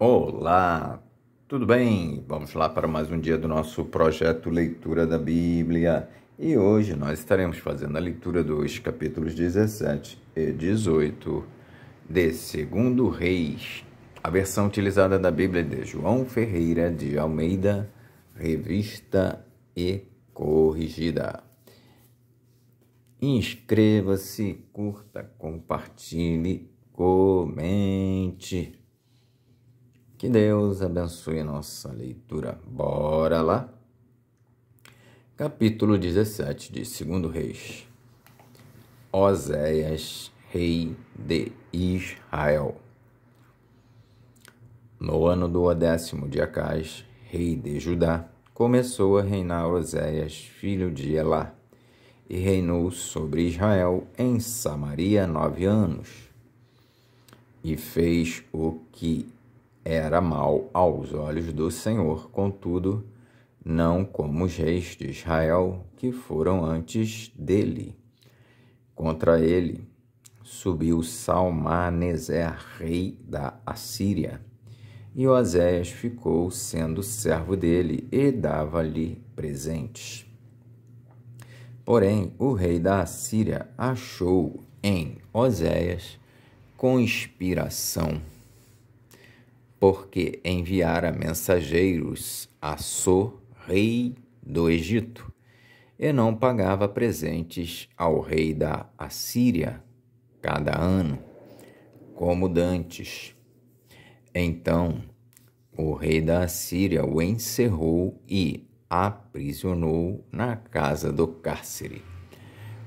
Olá, tudo bem? Vamos lá para mais um dia do nosso projeto Leitura da Bíblia. E hoje nós estaremos fazendo a leitura dos capítulos 17 e 18 de Segundo Reis. A versão utilizada da Bíblia é de João Ferreira de Almeida, revista e corrigida. Inscreva-se, curta, compartilhe, comente. Que Deus abençoe a nossa leitura. Bora lá? Capítulo 17 de 2 Reis. Oséias, rei de Israel. No ano do 10º de Acás, rei de Judá, começou a reinar Oséias, filho de Elá, e reinou sobre Israel em Samaria 9 anos. E fez o que era mal aos olhos do Senhor, contudo, não como os reis de Israel que foram antes dele. Contra ele subiu Salmaneser, rei da Assíria, e Oséias ficou sendo servo dele e dava-lhe presentes. Porém, o rei da Assíria achou em Oséias conspiração, porque enviara mensageiros a So, rei do Egito, e não pagava presentes ao rei da Assíria cada ano, como dantes. Então o rei da Assíria o encerrou e aprisionou na casa do cárcere,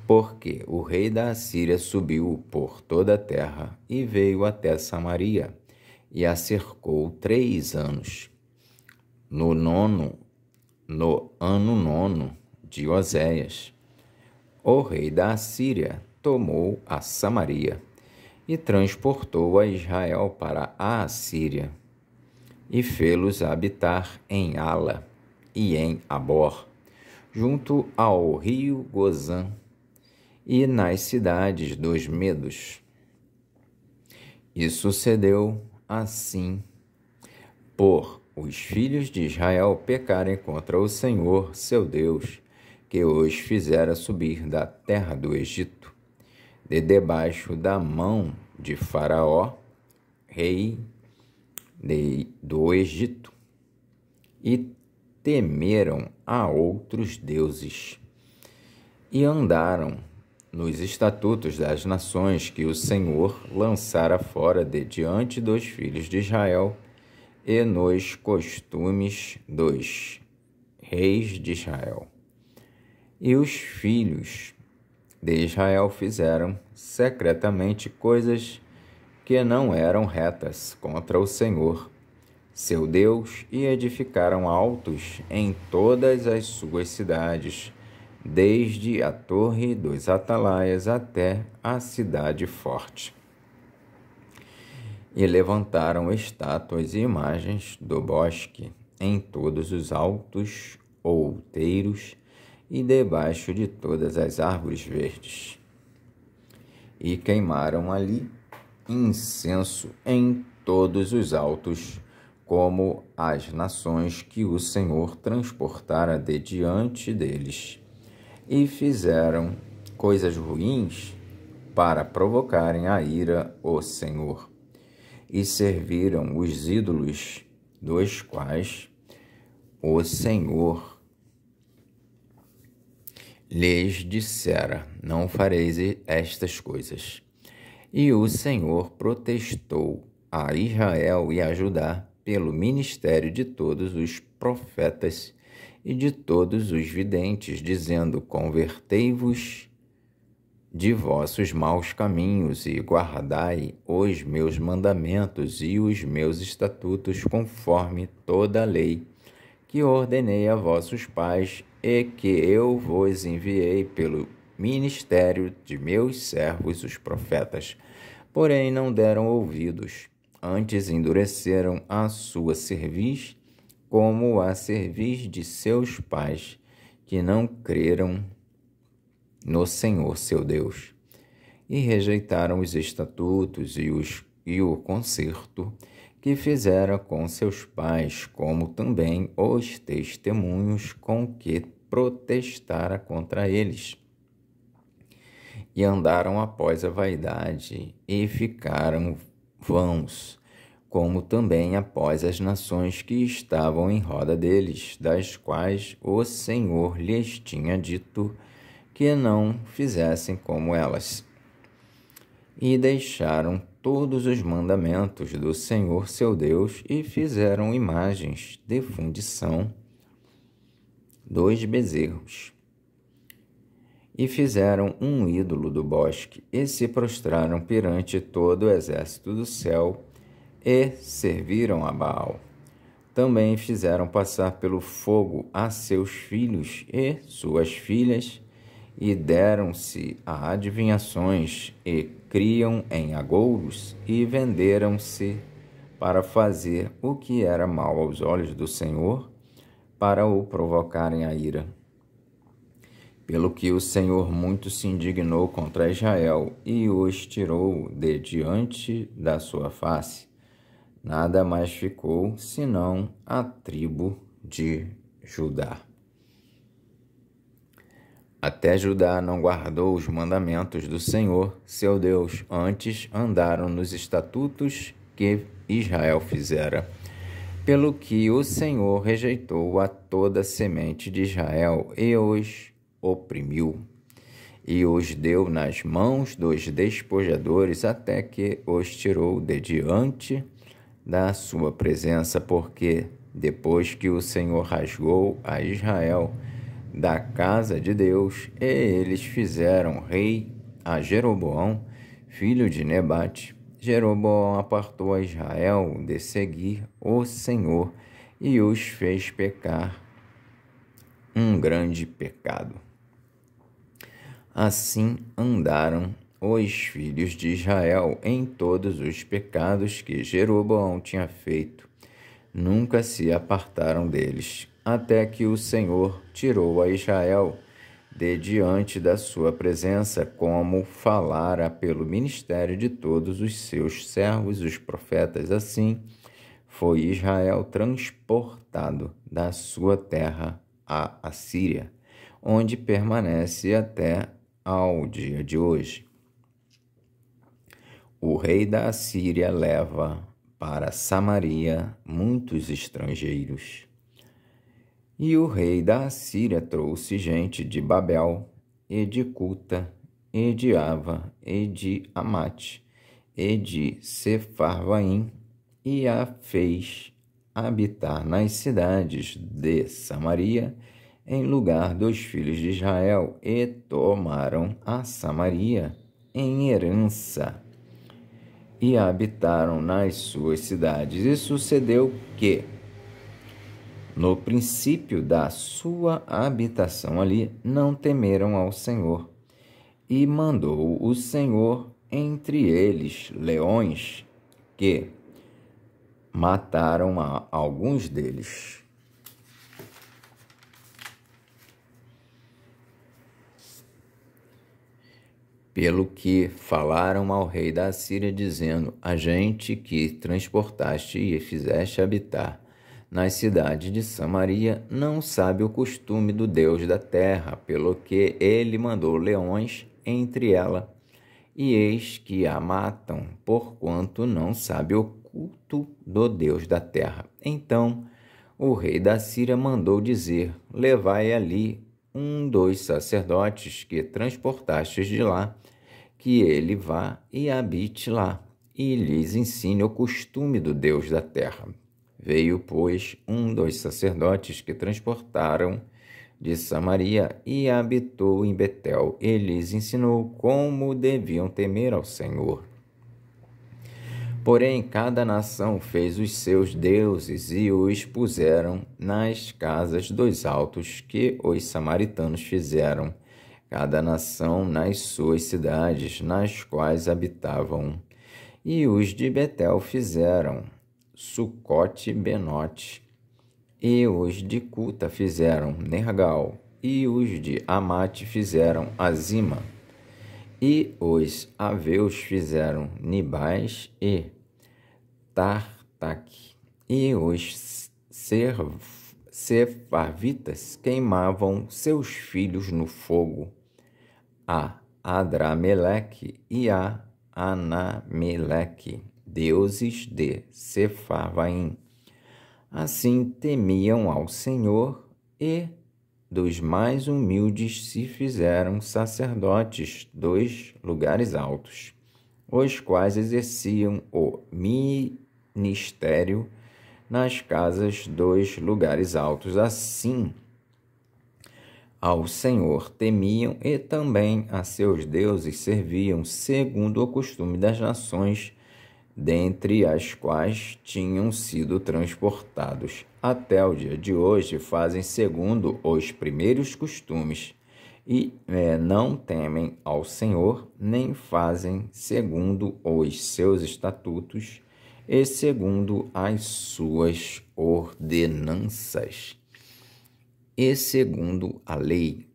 porque o rei da Assíria subiu por toda a terra e veio até Samaria, e a cercou 3 anos. No ano 9 de Oséias, o rei da Assíria tomou a Samaria e transportou a Israel para a Assíria, e fê-los habitar em Ala e em Abor, junto ao rio Gozã, e nas cidades dos Medos. E sucedeu assim, por os filhos de Israel pecarem contra o Senhor, seu Deus, que os fizera subir da terra do Egito, de debaixo da mão de Faraó, rei do Egito, e temeram a outros deuses, e andaram nos estatutos das nações que o Senhor lançara fora de diante dos filhos de Israel, e nos costumes dos reis de Israel. E os filhos de Israel fizeram secretamente coisas que não eram retas contra o Senhor, seu Deus, e edificaram altos em todas as suas cidades, desde a torre dos atalaias até a cidade forte. E levantaram estátuas e imagens do bosque em todos os altos outeiros e debaixo de todas as árvores verdes. E queimaram ali incenso em todos os altos, como as nações que o Senhor transportara de diante deles. E fizeram coisas ruins para provocarem a ira o Senhor. E serviram os ídolos, dos quais o Senhor lhes dissera: não fareis estas coisas. E o Senhor protestou a Israel e a Judá pelo ministério de todos os profetas e de todos os videntes, dizendo: convertei-vos de vossos maus caminhos e guardai os meus mandamentos e os meus estatutos, conforme toda a lei que ordenei a vossos pais e que eu vos enviei pelo ministério de meus servos os profetas. Porém não deram ouvidos, antes endureceram a sua cerviz, como a cerviz de seus pais, que não creram no Senhor seu Deus, e rejeitaram os estatutos e o concerto que fizera com seus pais, como também os testemunhos com que protestara contra eles. E andaram após a vaidade e ficaram vãos, como também após as nações que estavam em roda deles, das quais o Senhor lhes tinha dito que não fizessem como elas. E deixaram todos os mandamentos do Senhor seu Deus e fizeram imagens de fundição dos bezerros. E fizeram um ídolo do bosque e se prostraram perante todo o exército do céu e serviram a Baal. Também fizeram passar pelo fogo a seus filhos e suas filhas, e deram-se a adivinhações, e criam em agouros, e venderam-se para fazer o que era mal aos olhos do Senhor, para o provocarem a ira. Pelo que o Senhor muito se indignou contra Israel, e os tirou de diante da sua face. Nada mais ficou, senão a tribo de Judá. Até Judá não guardou os mandamentos do Senhor, seu Deus, antes andaram nos estatutos que Israel fizera. Pelo que o Senhor rejeitou a toda a semente de Israel e os oprimiu, e os deu nas mãos dos despojadores, até que os tirou de diante da sua presença, porque depois que o Senhor rasgou a Israel da casa de Deus, e eles fizeram rei a Jeroboão, filho de Nebate, Jeroboão apartou a Israel de seguir o Senhor e os fez pecar um grande pecado. Assim andaram os filhos de Israel em todos os pecados que Jeroboão tinha feito. Nunca se apartaram deles, até que o Senhor tirou a Israel de diante da sua presença, como falara pelo ministério de todos os seus servos, os profetas. Assim foi Israel transportado da sua terra à Assíria, onde permanece até ao dia de hoje. O rei da Assíria leva para Samaria muitos estrangeiros. E o rei da Assíria trouxe gente de Babel, e de Cuta, e de Ava, e de Amate, e de Sefarvaim, e a fez habitar nas cidades de Samaria, em lugar dos filhos de Israel, e tomaram a Samaria em herança, e habitaram nas suas cidades. E sucedeu que, no princípio da sua habitação ali, não temeram ao Senhor, e mandou o Senhor entre eles leões, que mataram a alguns deles. Pelo que falaram ao rei da Assíria, dizendo: a gente que transportaste e fizeste habitar nas cidades de Samaria não sabe o costume do Deus da terra, pelo que ele mandou leões entre ela, e eis que a matam, porquanto não sabe o culto do Deus da terra. Então o rei da Síria mandou dizer: levai ali um dos sacerdotes que transportastes de lá, que ele vá e habite lá, e lhes ensine o costume do Deus da terra. Veio, pois, um dos sacerdotes que transportaram de Samaria e habitou em Betel, e lhes ensinou como deviam temer ao Senhor. Porém, cada nação fez os seus deuses e os puseram nas casas dos altos que os samaritanos fizeram, cada nação nas suas cidades, nas quais habitavam. E os de Betel fizeram Sucote-Benote, e os de Cuta fizeram Nergal, e os de Amate fizeram Azima, e os aveus fizeram Nibais e Ataque, e os sefarvitas queimavam seus filhos no fogo, a Adrameleque e a Anameleque, deuses de Sefarvaim. Assim temiam ao Senhor, e dos mais humildes se fizeram sacerdotes dos lugares altos, os quais exerciam o ministério nas casas dos lugares altos. Assim, ao Senhor temiam e também a seus deuses serviam, segundo o costume das nações, dentre as quais tinham sido transportados. Até o dia de hoje fazem segundo os primeiros costumes, e não temem ao Senhor, nem fazem segundo os seus estatutos e segundo as suas ordenanças, e segundo a lei,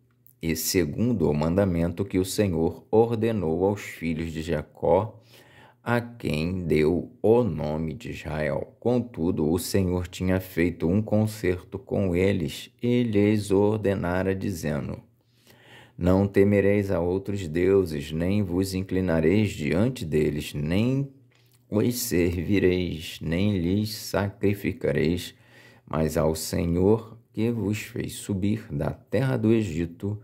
e segundo o mandamento que o Senhor ordenou aos filhos de Jacó, a quem deu o nome de Israel. Contudo, o Senhor tinha feito um concerto com eles e lhes ordenara, dizendo: não temereis a outros deuses, nem vos inclinareis diante deles, nem os servireis, nem lhes sacrificareis, mas ao Senhor que vos fez subir da terra do Egito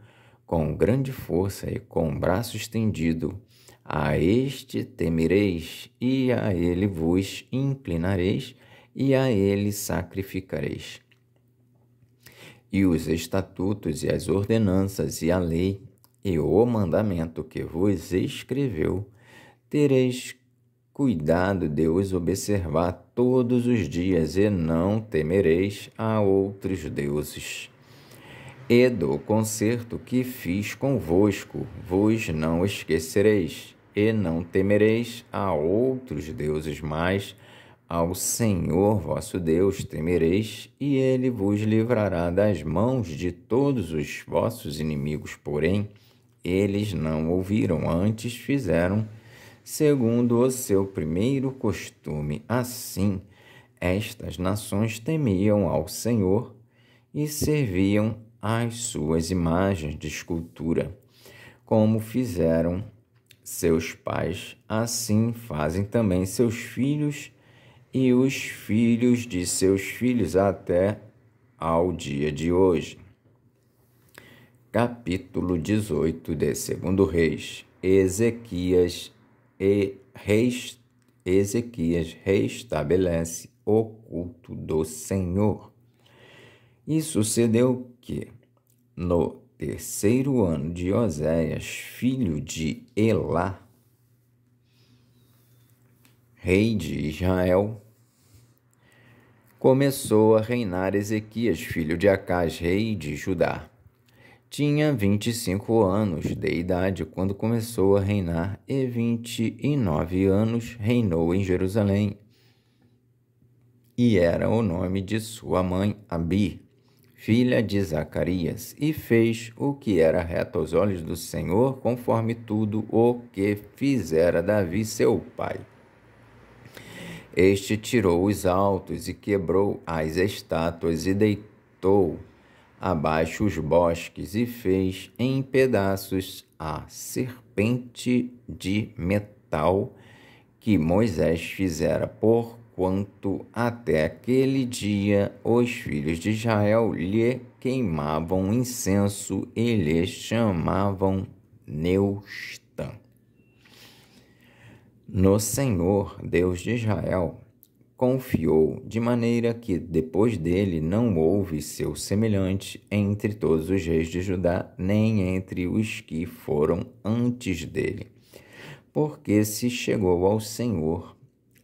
com grande força e com braço estendido. A este temereis, e a ele vos inclinareis, e a ele sacrificareis. E os estatutos e as ordenanças e a lei e o mandamento que vos escreveu, tereis cuidado de os observar todos os dias, e não temereis a outros deuses. E do concerto que fiz convosco vos não esquecereis, e não temereis a outros deuses, mas ao Senhor vosso Deus temereis, e ele vos livrará das mãos de todos os vossos inimigos. Porém, eles não ouviram, antes fizeram segundo o seu primeiro costume. Assim, estas nações temiam ao Senhor e serviam às suas imagens de escultura, como fizeram seus pais, assim fazem também seus filhos e os filhos de seus filhos até ao dia de hoje. Capítulo 18 de 2 Reis. Ezequias restabelece o culto do Senhor. E sucedeu que, no terceiro ano de Oséias, filho de Elá, rei de Israel, começou a reinar Ezequias, filho de Acás, rei de Judá. Tinha 25 anos de idade quando começou a reinar, e 29 anos reinou em Jerusalém. E era o nome de sua mãe Abi, filha de Zacarias, e fez o que era reto aos olhos do Senhor, conforme tudo o que fizera Davi seu pai. Este tirou os altos e quebrou as estátuas e deitou abaixo os bosques, e fez em pedaços a serpente de metal que Moisés fizera, porquanto até aquele dia os filhos de Israel lhe queimavam incenso e lhe chamavam Neustã. No Senhor, Deus de Israel, confiou, de maneira que depois dele não houve seu semelhante entre todos os reis de Judá, nem entre os que foram antes dele. Porque se chegou ao Senhor,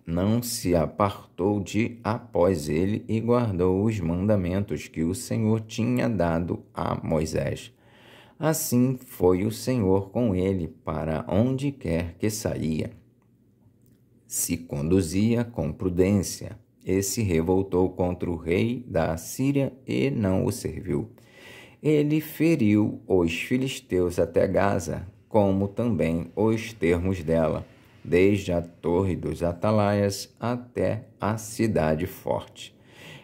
não se apartou de após ele, e guardou os mandamentos que o Senhor tinha dado a Moisés. Assim foi o Senhor com ele para onde quer que saía. Se conduzia com prudência, e se revoltou contra o rei da Assíria e não o serviu. Ele feriu os filisteus até Gaza, como também os termos dela. desde a torre dos atalaias até a cidade forte.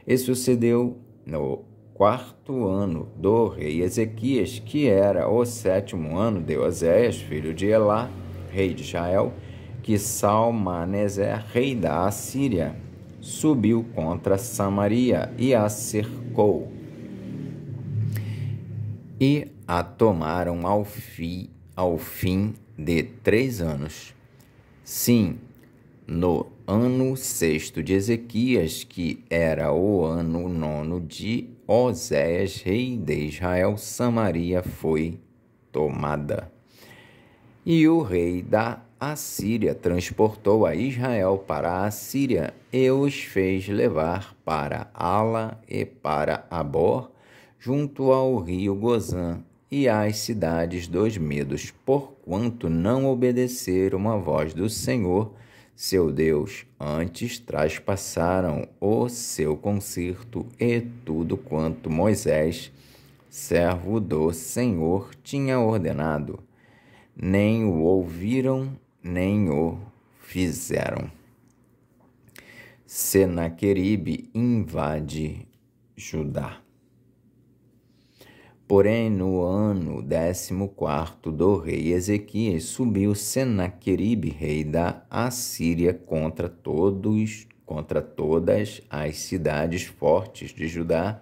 E sucedeu no 4º ano do rei Ezequias, que era o 7º ano de Oséias, filho de Elá, rei de Israel, que Salmaneser, rei da Assíria, subiu contra Samaria e a cercou. E a tomaram ao fim de 3 anos. Sim, no ano 6º de Ezequias, que era o ano 9º de Oséias, rei de Israel, Samaria foi tomada. E o rei da Assíria transportou a Israel para a Assíria e os fez levar para Ala e para Abor, junto ao rio Gozã, e às cidades dos medos, porquanto não obedeceram à voz do Senhor, seu Deus, antes traspassaram o seu concerto e tudo quanto Moisés, servo do Senhor, tinha ordenado. Nem o ouviram, nem o fizeram. Senaqueribe invade Judá. Porém, no ano 14º do rei Ezequias, subiu Senaqueribe, rei da Assíria, contra todas as cidades fortes de Judá,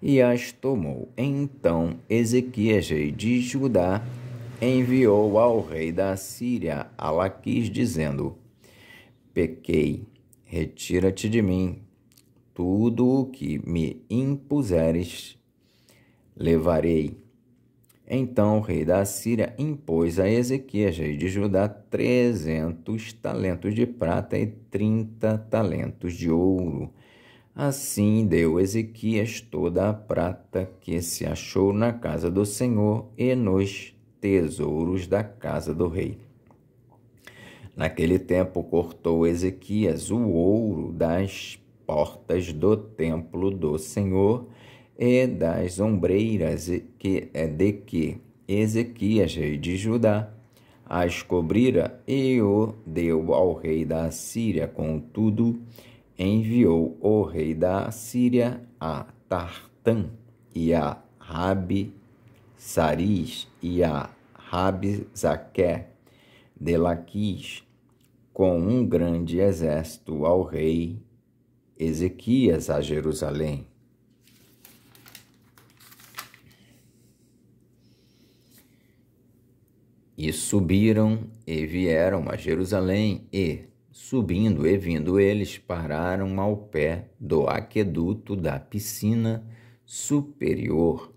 e as tomou. Então Ezequias, rei de Judá, enviou ao rei da Assíria a Laquis, dizendo: pequei, retira-te de mim, tudo o que me impuseres levarei. Então o rei da Assíria impôs a Ezequias, rei de Judá, 300 talentos de prata e 30 talentos de ouro. Assim deu Ezequias toda a prata que se achou na casa do Senhor e nos tesouros da casa do rei. Naquele tempo cortou Ezequias o ouro das portas do templo do Senhor e das ombreiras de que Ezequias, rei de Judá, as cobrira, e o deu ao rei da Assíria. Contudo, enviou o rei da Assíria a Tartã e a Rabi-Saris e a Rabi-Zaqué de Laquis com um grande exército ao rei Ezequias a Jerusalém. E subiram e vieram a Jerusalém, e, subindo e vindo eles, pararam ao pé do aqueduto da piscina superior,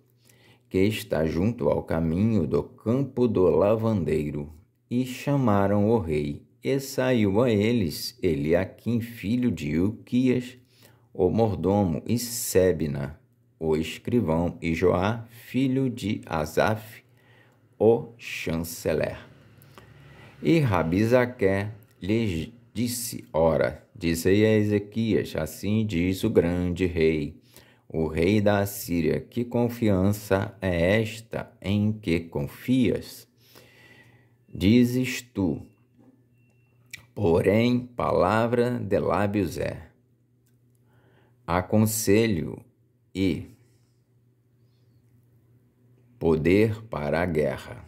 que está junto ao caminho do campo do lavandeiro, e chamaram o rei. E saiu a eles Eliaquim, filho de Ilquias, o mordomo, e Sebna, o escrivão, e Joá, filho de Asaf, o chanceler. E Rabi-Zaqué lhes disse: ora, dizei a Ezequias, assim diz o grande rei, o rei da Assíria, que confiança é esta em que confias? Dizes tu, porém, palavra de lábios é: aconselho e poder para a guerra.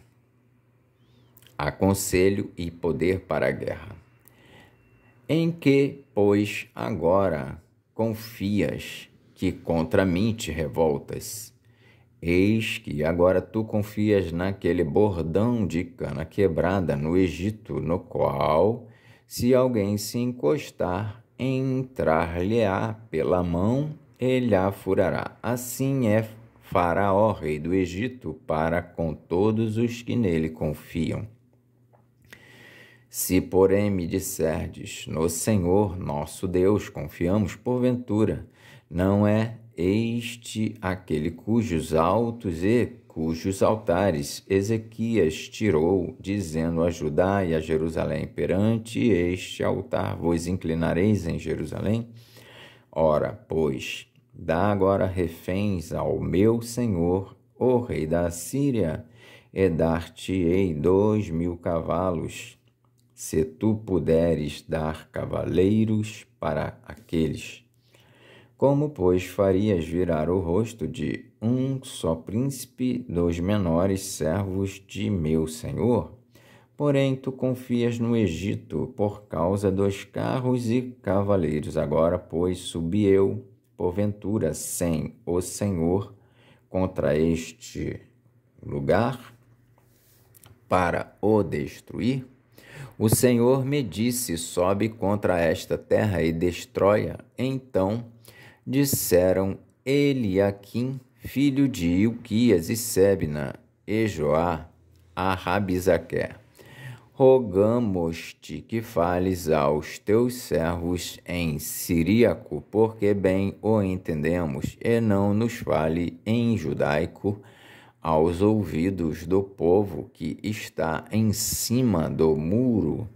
Aconselho e poder para a guerra. Em que, pois, agora confias que contra mim te revoltas? Eis que agora tu confias naquele bordão de cana quebrada no Egito, no qual, se alguém se encostar, entrar-lhe-á pela mão e lhe furará. Assim é Faraó, rei do Egito, para com todos os que nele confiam. Se, porém, me disserdes, no Senhor nosso Deus confiamos, porventura, não é este aquele cujos altos e cujos altares Ezequias tirou, dizendo a Judá e a Jerusalém: perante este altar vos inclinareis em Jerusalém? Ora, pois, dá agora reféns ao meu senhor, o rei da Assíria, e dar-te-ei 2.000 cavalos, se tu puderes dar cavaleiros para aqueles. Como, pois, farias virar o rosto de um só príncipe dos menores servos de meu senhor? Porém, tu confias no Egito por causa dos carros e cavaleiros. Agora, pois, subi eu, porventura, sem o Senhor, contra este lugar, para o destruir? O Senhor me disse, sobe contra esta terra e destrói-a. Então disseram Eliaquim, filho de Ilquias, e Sebna, e Joá, a Rabizaque: rogamos-te que fales aos teus servos em siríaco, porque bem o entendemos, e não nos fale em judaico aos ouvidos do povo que está em cima do muro.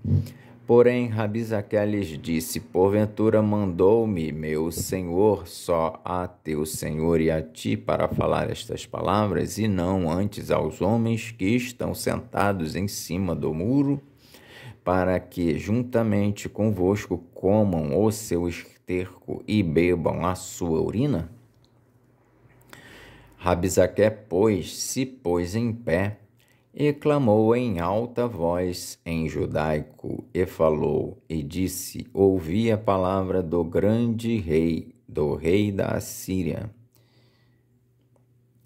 Porém, Rabizaque lhes disse: porventura mandou-me meu senhor só a teu senhor e a ti para falar estas palavras, e não antes aos homens que estão sentados em cima do muro, para que juntamente convosco comam o seu esterco e bebam a sua urina? Rabizaque, pois, se pôs em pé e clamou em alta voz em judaico, e falou, e disse: ouvi a palavra do grande rei, do rei da Assíria.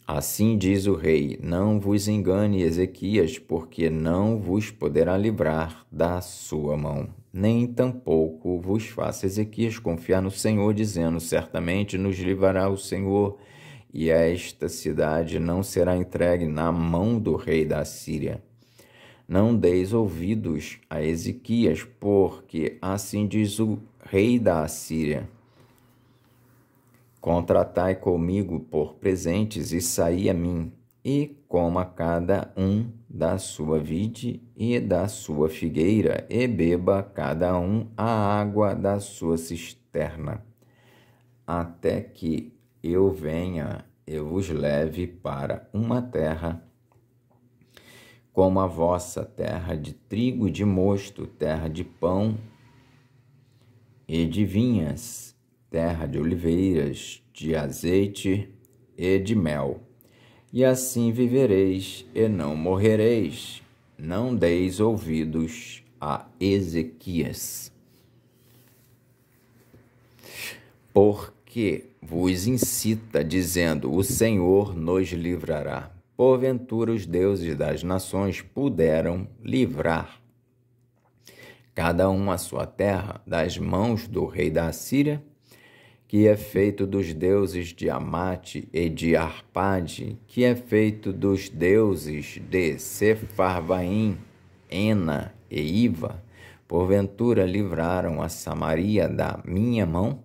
Assim diz o rei: não vos engane, Ezequias, porque não vos poderá livrar da sua mão. Nem tampouco vos faça Ezequias confiar no Senhor, dizendo: certamente nos livrará o Senhor, e esta cidade não será entregue na mão do rei da Assíria. Não deis ouvidos a Ezequias, porque assim diz o rei da Assíria: contratai comigo por presentes e saí a mim, e coma cada um da sua vide e da sua figueira, e beba cada um a água da sua cisterna, até que eu venha e vos leve para uma terra como a vossa, terra de trigo e de mosto, terra de pão e de vinhas, terra de oliveiras, de azeite e de mel. E assim vivereis e não morrereis. Não deis ouvidos a Ezequias, porque vos incita, dizendo: o Senhor nos livrará. Porventura os deuses das nações puderam livrar cada um a sua terra das mãos do rei da Assíria, que é feito dos deuses de Amate e de Arpade, que é feito dos deuses de Sepharvaim, Ena e Iva? Porventura livraram a Samaria da minha mão?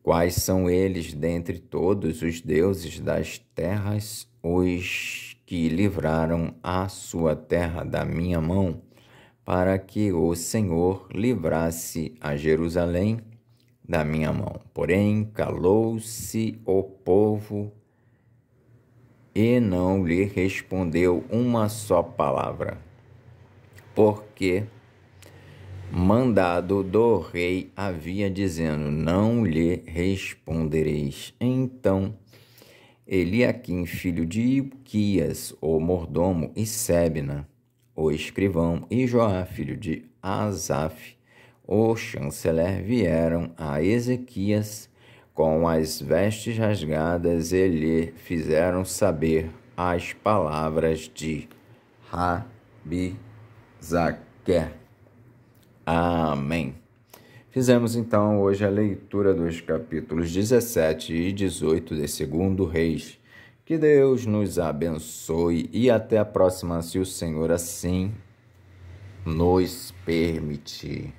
Quais são eles dentre todos os deuses das terras, os que livraram a sua terra da minha mão, para que o Senhor livrasse a Jerusalém da minha mão? Porém, calou-se o povo e não lhe respondeu uma só palavra, porque mandado do rei havia, dizendo: não lhe respondereis. Então Eliaquim, filho de Ilquias, o mordomo, e Sebna, o escrivão, e Joá, filho de Asaf, o chanceler, vieram a Ezequias com as vestes rasgadas e lhe fizeram saber as palavras de Rabizaque. Amém. Fizemos então hoje a leitura dos capítulos 17 e 18 de 2 Reis. Que Deus nos abençoe e até a próxima, se o Senhor assim nos permitir.